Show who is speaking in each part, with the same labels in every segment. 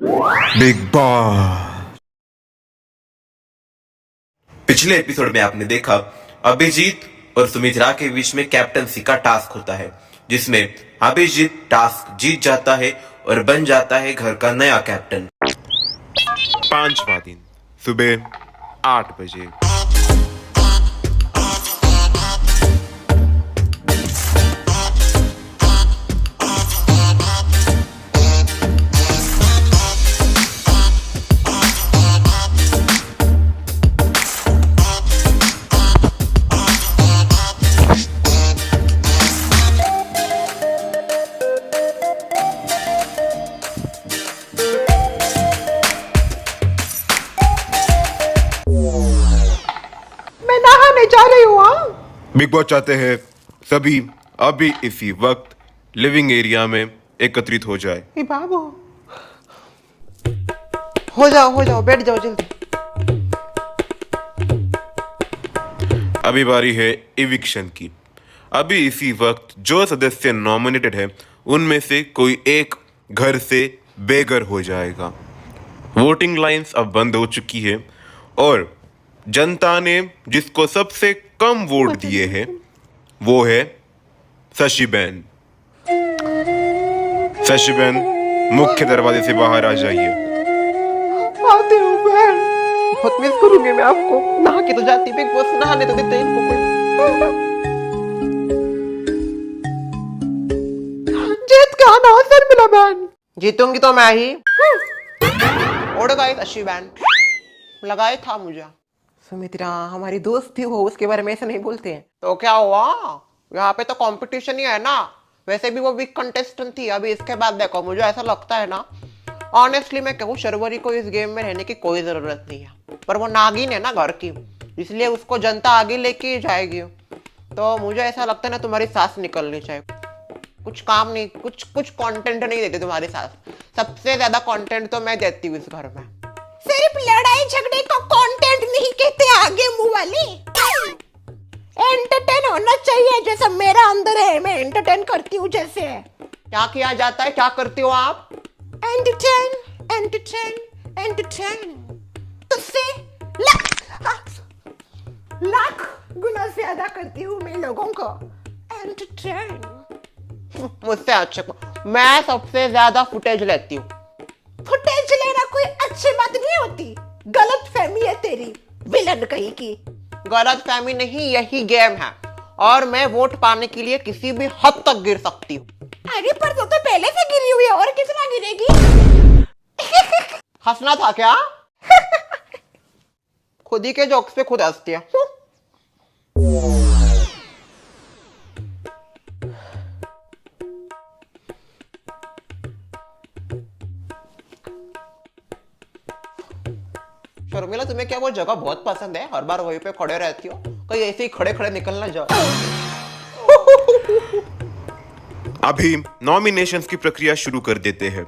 Speaker 1: Big boss. पिछले episode में आपने देखा अभिजीत और सुमित्रा के बीच में कैप्टनसी का टास्क होता है, जिसमें अभिजीत टास्क जीत जाता है और बन जाता है घर का नया कैप्टन।
Speaker 2: 5वां दिन सुबह 8 बजे।
Speaker 3: मैं नहाने जा रही हूँ।
Speaker 2: बिग बॉस चाहते हैं सभी अभी इसी वक्त लिविंग एरिया में एकत्रित हो जाए।
Speaker 3: ए बाबू, हो जाओ, बैठ जाओ जल्दी।
Speaker 2: अभी बारी है इविक्शन की। अभी इसी वक्त जो सदस्य नॉमिनेटेड है उनमें से कोई एक घर से बेघर हो जाएगा। वोटिंग लाइंस अब बंद हो चुकी है और जनता ने जिसको सबसे कम वोट दिए हैं वो है शशिबेन। शशिबेन, मुख्य दरवाजे से बाहर आ जाइए।
Speaker 3: आती हूँ बहन, बहुत मिस करूंगी मैं आपको। नहा के तो जाती, बिग बॉस नहाने तो देते इनको कोई। जीत का ना असर मिला बहन। जीतूंगी तो मैं ही। उड़ गई अच्छी बहन, लगाए था मुझे। सुमित्रा हमारी दोस्त थी वो, उसके बारे में ऐसे नहीं बोलते हैं। तो क्या हुआ, यहाँ पे तो कंपटीशन ही है ना। वैसे भी वो वीक कंटेस्टेंट थी। अभी इसके बाद देखो, मुझे ऐसा लगता है ना, ऑनेस्टली मैं कहूँ, शर्वरी को इस गेम में रहने की कोई जरूरत नहीं है। पर वो नागिन है ना घर की, इसलिए उसको जनता आगे लेके जाएगी। तो मुझे ऐसा लगता है ना, तुम्हारी सांस निकलनी चाहिए। कुछ काम नहीं, कुछ कंटेंट नहीं देते तुम्हारी सास। सबसे ज्यादा कंटेंट तो मैं देती हूँ इस घर में। सिर्फ लड़ाई झगड़े को कंटेंट नहीं कहते आगे मुंह वाली। एंटरटेन होना चाहिए, जैसा मेरा अंदर है, मैं एंटरटेन करती हूँ। जैसे क्या किया जाता है, क्या करती हो आप? एंटरटेन तुझसे लाख गुना ज्यादा करती हूँ मैं लोगों को एंटरटेन। मुझसे अच्छे को मैं सबसे ज्यादा फुटेज लेती हूँ। फुटेज लेना कोई अच्छी बात नहीं होती, गलत फहमी है तेरी, विलन कहीं की। गलत फहमी नहीं, यही गेम है और मैं वोट पाने के लिए किसी भी हद तक गिर सकती हूँ। अरे पर तो पहले से गिरी हुई है, और कितना गिरेगी? हंसना था क्या? खुद ही के जोक्स पे खुद हंसती है। शर्मिला, तुम्हें क्या वो जगह बहुत पसंद है? हर बार वहीं पे खड़े रहती हो, कहीं ऐसे ही खड़े खड़े निकलना जाओ।
Speaker 2: अभी नॉमिनेशंस की प्रक्रिया शुरू कर देते हैं।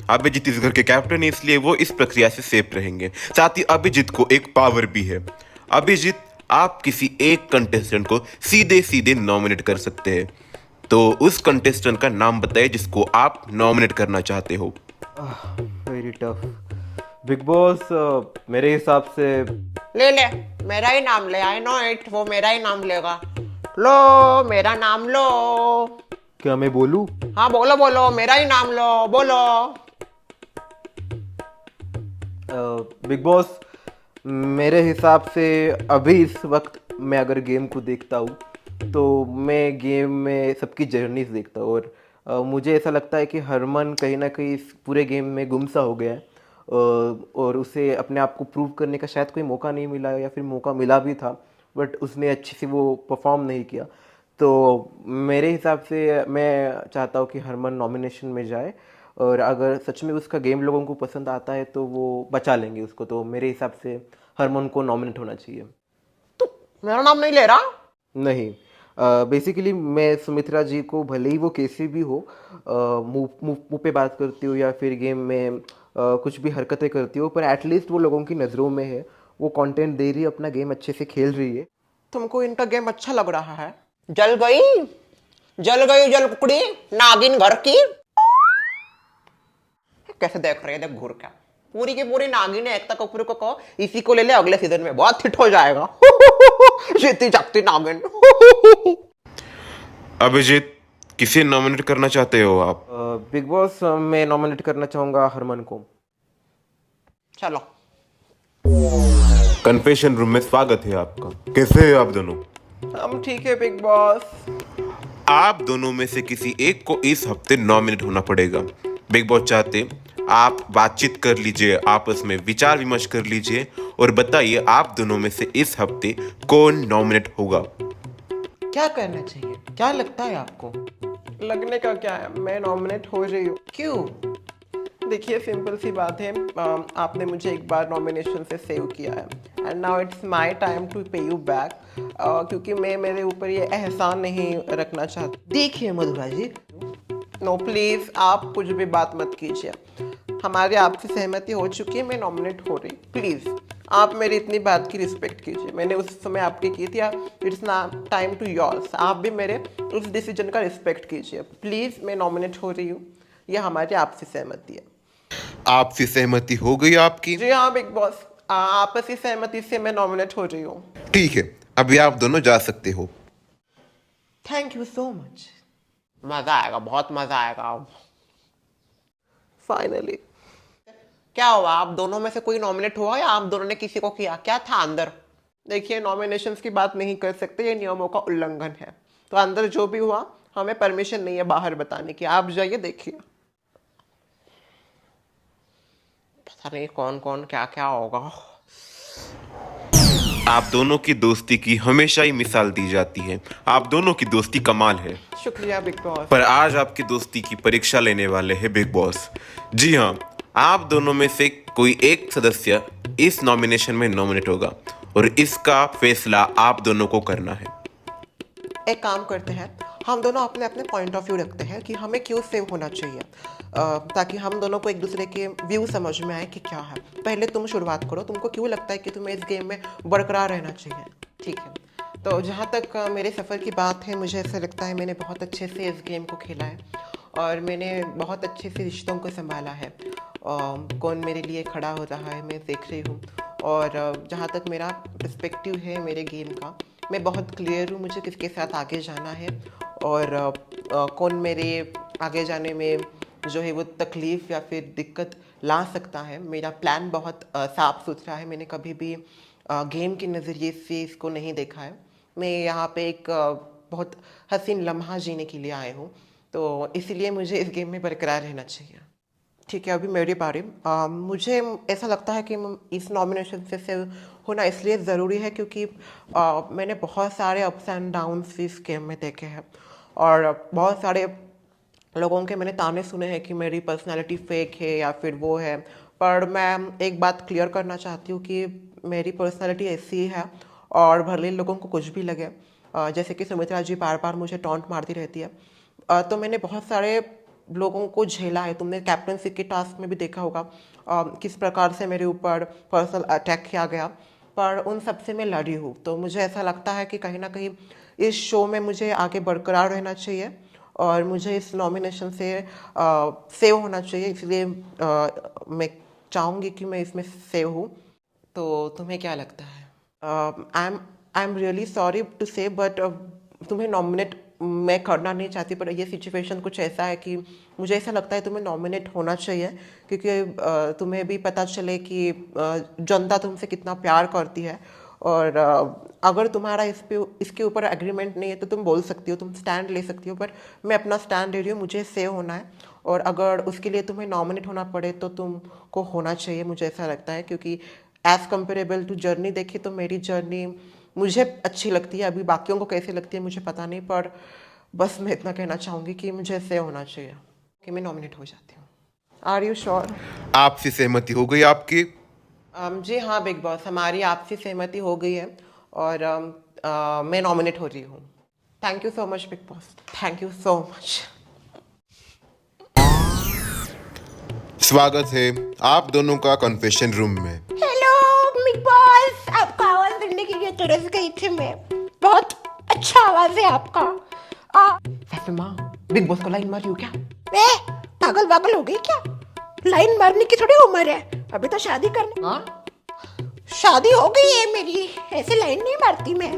Speaker 2: अभिजीत इस घर के कैप्टन है, इसलिए वो इस प्रक्रिया से सेफ रहेंगे। साथ ही अभिजीत को एक पावर भी है। अभिजीत, आप किसी एक कंटेस्टेंट को सीधे सीधे नॉमिनेट कर सकते हैं। तो उस कंटेस्टेंट का नाम बताइए जिसको आप नॉमिनेट करना चाहते हो।
Speaker 4: Very tough. बिग बॉस, मेरे हिसाब से
Speaker 3: ले मेरा ही नाम ले। आई नो इट, वो मेरा ही नाम लेगा। लो मेरा नाम लो।
Speaker 4: क्या मैं बोलूं?
Speaker 3: हाँ बोलो, मेरा ही नाम लो, बोलो।
Speaker 4: बिग बॉस, मेरे हिसाब से अभी इस वक्त मैं अगर गेम को देखता हूँ तो मैं गेम में सबकी जर्नीज देखता हूँ और मुझे ऐसा लगता है कि हरमन कहीं ना कहीं इस पूरे गेम में गुमसा हो गया है और उसे अपने आप को प्रूव करने का शायद कोई मौका नहीं मिला, या फिर मौका मिला भी था बट उसने अच्छे से वो परफॉर्म नहीं किया। तो मेरे हिसाब से मैं चाहता हूँ कि हरमन नॉमिनेशन में जाए और अगर सच में उसका गेम लोगों को पसंद आता है तो वो बचा लेंगे उसको। तो मेरे हिसाब से हरमन को नॉमिनेट होना चाहिए।
Speaker 3: तू मेरा नाम नहीं ले रहा?
Speaker 4: नहीं, बेसिकली मैं सुमित्रा जी को, भले ही वो कैसी भी हो, मुंह पे बात करती हो या फिर गेम में कुछ भी हरकतें करती हो, पर एटलीस्ट वो लोगों की नज़रों में है, वो कंटेंट दे रही है, अपना गेम अच्छे से खेल रही है।
Speaker 3: तुमको इनका गेम अच्छा लग रहा है? जल गई जल कुकड़ी नागिन घर की। कैसे देख रहे हैं, देख घूर का पूरी की पूरी नागिन है। एकता कपूर को कहो इसी को ले ले, अगले सीजन में बहुत हिट हो जाएगा। जीती जागती नागिन।
Speaker 2: अभिजीत, किसे नॉमिनेट करना चाहते हो आप?
Speaker 4: बिग बॉस मैं नॉमिनेट करना चाहूंगा हरमन को।
Speaker 3: चलो
Speaker 2: कन्फेशन रूम में स्वागत है आपका। कैसे हैं आप दोनों?
Speaker 3: हम ठीक है बिग बॉस।
Speaker 2: आप दोनों में से किसी एक को इस हफ्ते नॉमिनेट होना पड़ेगा। बिग बॉस चाहते आप बातचीत कर लीजिए, आपस में विचार विमर्श कर लीजिए और बताइए आप दोनों में से इस हफ्ते कौन नॉमिनेट होगा।
Speaker 3: क्या करना चाहिए, क्या लगता है आपको? लगने का क्या है, मैं नॉमिनेट हो रही हूँ। क्यों? देखिए सिंपल सी बात है, आपने मुझे एक बार नॉमिनेशन से सेव किया है and now it's my time to pay you back, क्योंकि मैं मेरे ऊपर ये एहसान नहीं रखना चाहती। देखिए मधुरा जी, नो प्लीज आप कुछ भी बात मत कीजिए। हमारी आपसे सहमति हो चुकी है, मैं नॉमिनेट हो रही। प्लीज आप मेरी इतनी बात की रिस्पेक्ट कीजिए। मैंने उस समय आपकी की थी, इट्स ना टाइम टू योर्स। आप भी मेरे उस डिसीजन का रिस्पेक्ट कीजिए। प्लीज मैं नॉमिनेट हो रही हूँ, यह हमारी आपसी सहमति है।
Speaker 2: आपसी सहमति हो गई आपकी?
Speaker 3: जी हाँ बिग बॉस, आपसी सहमति से मैं नॉमिनेट हो रही हूँ।
Speaker 2: ठीक है, अभी आप दोनों जा सकते हो।
Speaker 3: Thank you so much. मजा आएगा, बहुत मजा आएगा। फाइनली क्या हुआ, आप दोनों में से कोई नॉमिनेट हुआ या आप दोनों ने किसी को किया? क्या था अंदर? देखिए नॉमिनेशंस की बात नहीं कर सकते, ये नियमों का उल्लंघन है। तो अंदर जो भी हुआ हमें परमिशन नहीं है बाहर बताने की। आप जाइए देखिए, पता नहीं कौन कौन क्या क्या होगा।
Speaker 2: आप दोनों की दोस्ती की हमेशा ही मिसाल दी जाती है। आप दोनों की दोस्ती कमाल है।
Speaker 3: शुक्रिया बिग बॉस।
Speaker 2: पर आज आपकी दोस्ती की परीक्षा लेने वाले हैं बिग बॉस। जी हाँ, आप दोनों में से कोई एक सदस्य इस नॉमिनेशन में नॉमिनेट होगा और इसका फैसला आप दोनों को करना है।
Speaker 3: एक काम करते हैं, हम दोनों अपने अपने पॉइंट ऑफ व्यू रखते हैं कि हमें क्यों सेव होना चाहिए, ताकि हम दोनों को एक दूसरे के व्यू समझ में आए कि क्या है। पहले तुम शुरुआत करो, तुमको क्यों लगता है कि तुम्हें इस गेम में बरकरार रहना चाहिए? ठीक है, तो जहाँ तक मेरे सफ़र की बात है, मुझे ऐसा लगता है मैंने बहुत अच्छे से इस गेम को खेला है और मैंने बहुत अच्छे से रिश्तों को संभाला है। कौन मेरे लिए खड़ा हो रहा है मैं देख रही हूँ, और जहाँ तक मेरा पर्सपेक्टिव है मेरे गेम का, मैं बहुत क्लियर हूँ मुझे किसके साथ आगे जाना है और कौन मेरे आगे जाने में जो है वो तकलीफ़ या फिर दिक्कत ला सकता है। मेरा प्लान बहुत साफ सुथरा है, मैंने कभी भी गेम के नज़रिए से इसको नहीं देखा है। मैं यहाँ पे एक बहुत हसीन लम्हा जीने के लिए आए हूँ, तो इसलिए मुझे इस गेम में बरकरार रहना चाहिए। ठीक है, अभी मेरी बारी। मुझे ऐसा लगता है कि इस नॉमिनेशन से होना इसलिए ज़रूरी है क्योंकि मैंने बहुत सारे अप्स एंड डाउन्स इस गेम में देखे हैं और बहुत सारे लोगों के मैंने ताने सुने हैं कि मेरी पर्सनालिटी फेक है या फिर वो है। पर मैं एक बात क्लियर करना चाहती हूँ कि मेरी पर्सनालिटी ऐसी है और भले लोगों को कुछ भी लगे, जैसे कि सुमित्रा जी बार बार मुझे टॉन्ट मारती रहती है, तो मैंने बहुत सारे लोगों को झेला है। तुमने कैप्टनसी के टास्क में भी देखा होगा किस प्रकार से मेरे ऊपर पर्सनल अटैक किया गया, पर उन सब से मैं लड़ी हूँ। तो मुझे ऐसा लगता है कि कहीं ना कहीं इस शो में मुझे आगे बरकरार रहना चाहिए और मुझे इस नॉमिनेशन से सेव होना चाहिए, इसलिए मैं चाहूँगी कि मैं इसमें सेव हूँ। तो तुम्हें क्या लगता है? I am really sorry to say, but तुम्हें नॉमिनेट मैं करना नहीं चाहती, पर ये सिचुएशन कुछ ऐसा है कि मुझे ऐसा लगता है तुम्हें नॉमिनेट होना चाहिए, क्योंकि तुम्हें भी पता चले कि जनता तुमसे कितना प्यार करती है। और अगर तुम्हारा इसके ऊपर एग्रीमेंट नहीं है तो तुम बोल सकती हो, तुम स्टैंड ले सकती हो, पर मैं अपना स्टैंड ले रही हूँ, मुझे सेव होना है और अगर उसके लिए तुम्हें नॉमिनेट होना पड़े तो तुमको होना चाहिए, मुझे ऐसा लगता है। क्योंकि एज़ कम्पेरेबल टू जर्नी देखे तो मेरी जर्नी मुझे अच्छी लगती है, अभी बाकियों को कैसे लगती है मुझे पता नहीं, पर बस मैं इतना कहना चाहूँगी कि मुझे सेव होना चाहिए कि मैं नॉमिनेट हो जाती हूँ। Are you sure?
Speaker 2: आपसी सहमति हो गई आपकी?
Speaker 3: जी हाँ बिग बॉस, हमारी आपसी सहमति हो गई है और मैं नॉमिनेट हो रही हूँ। Thank you so much big boss, thank you so much.
Speaker 2: स्वागत है आप दोनों का कन्फेशन रूम में।
Speaker 5: हेलो बिग बॉस, आपका आवाज सुनने के लिए तरस गई थी मैं। बहुत अच्छा आवाज है आपका।
Speaker 3: वैसे माँ बिग बॉस को लाइन मारी हो क्या?
Speaker 5: पागल वागल हो गई क्या? लाइन मारने की थोड़ी उम्र है, अभी तो शादी करनी।
Speaker 3: हाँ?
Speaker 5: शादी हो गई है मेरी, ऐसे लाइन नहीं मारती मैं।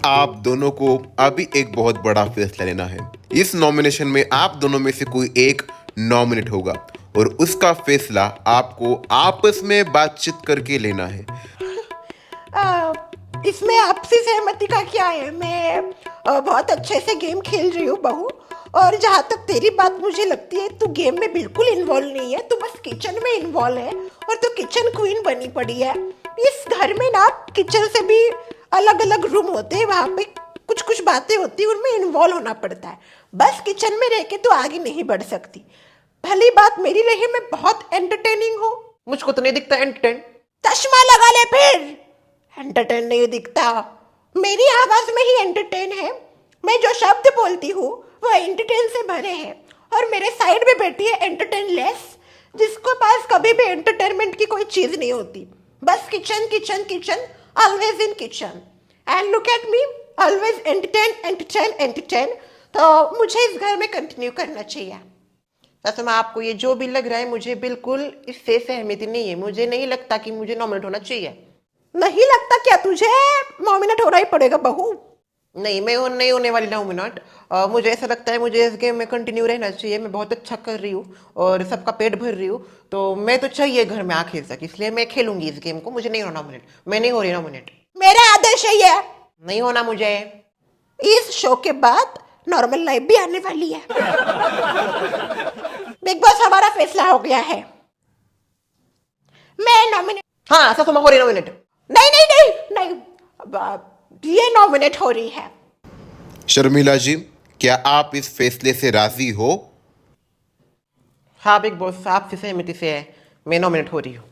Speaker 2: आप दोनों को अभी एक बहुत बड़ा फैसला लेना है। इस नॉमिनेशन में आप दोनों में से कोई एक नॉमिनेट होगा और उसका फैसला आपको आपस में बातचीत करके लेना है।
Speaker 5: इसमें आपसी सहमति का क्या है? मैं बहुत अच्छे से गेम खेल रही हूँ बहू, और जहाँ तक तेरी बात मुझे लगती है तू गेम में बिल्कुल इन्वॉल्व नहीं है, तू बस किचन में इन्वॉल्व है और तू किचन क्वीन बनी पड़ी है। इस घर में ना किचन से भी अलग अलग रूम होते हैं, वहाँ पे कुछ कुछ बातें होती है, उनमें इन्वॉल्व होना पड़ता है। बस किचन में रह के तू आगे नहीं बढ़ सकती। भली बात मेरी रही मैं बहुत एंटरटेनिंग हूँ।
Speaker 3: मुझको तो नहीं दिखता एंटरटेन।
Speaker 5: चश्मा लगा ले फिर, एंटरटेन नहीं दिखता। मेरी आवाज में ही एंटरटेन है, मैं जो शब्द बोलती हूँ वो एंटरटेन से भरे हैं, और मेरे साइड में बैठी है एंटरटेन लेस, जिसको पास कभी भी एंटरटेनमेंट की कोई चीज नहीं होती, बस kitchen kitchen kitchen, always in kitchen. And look at me, always entertain entertain entertain. तो मुझे इस घर में कंटिन्यू करना चाहिए।
Speaker 3: वैसे मैं आपको ये जो भी लग रहा है, मुझे बिल्कुल इससे सहमति नहीं है। मुझे नहीं लगता कि मुझे नॉमिनेट होना चाहिए।
Speaker 5: नहीं लगता क्या तुझे? नॉमिनेट होना ही पड़ेगा बहू।
Speaker 3: नहीं, मैं नहीं होने वाली नॉमिनेट। मुझे ऐसा लगता है मुझे इस गेम में कंटिन्यू रहना चाहिए। मैं बहुत अच्छा कर रही हूँ और सबका पेट भर रही हूँ, तो मैं तो चाहिए घर में आखिर तक, इसलिए मैं खेलूंगी इस गेम को। मुझे नहीं होना नॉमिनेट, मैं नहीं हो रही नॉमिनेट।
Speaker 5: मेरा आदेश है ये,
Speaker 3: नहीं होना मुझे।
Speaker 5: इस शो के बाद नॉर्मल लाइफ भी आने वाली है। बिग बॉस, हमारा फैसला हो गया है, मैं नॉमिनेट।
Speaker 3: हाँ, सच में हो रही नॉमिनेट।
Speaker 5: नहीं नहीं नहीं नहीं, ये नॉमिनेट हो रही है।
Speaker 2: शर्मिला जी, क्या आप इस फैसले से राजी हो?
Speaker 3: हाँ बिग बॉस, आपसे सहमति से है, मैं नॉमिनेट हो रही हूँ।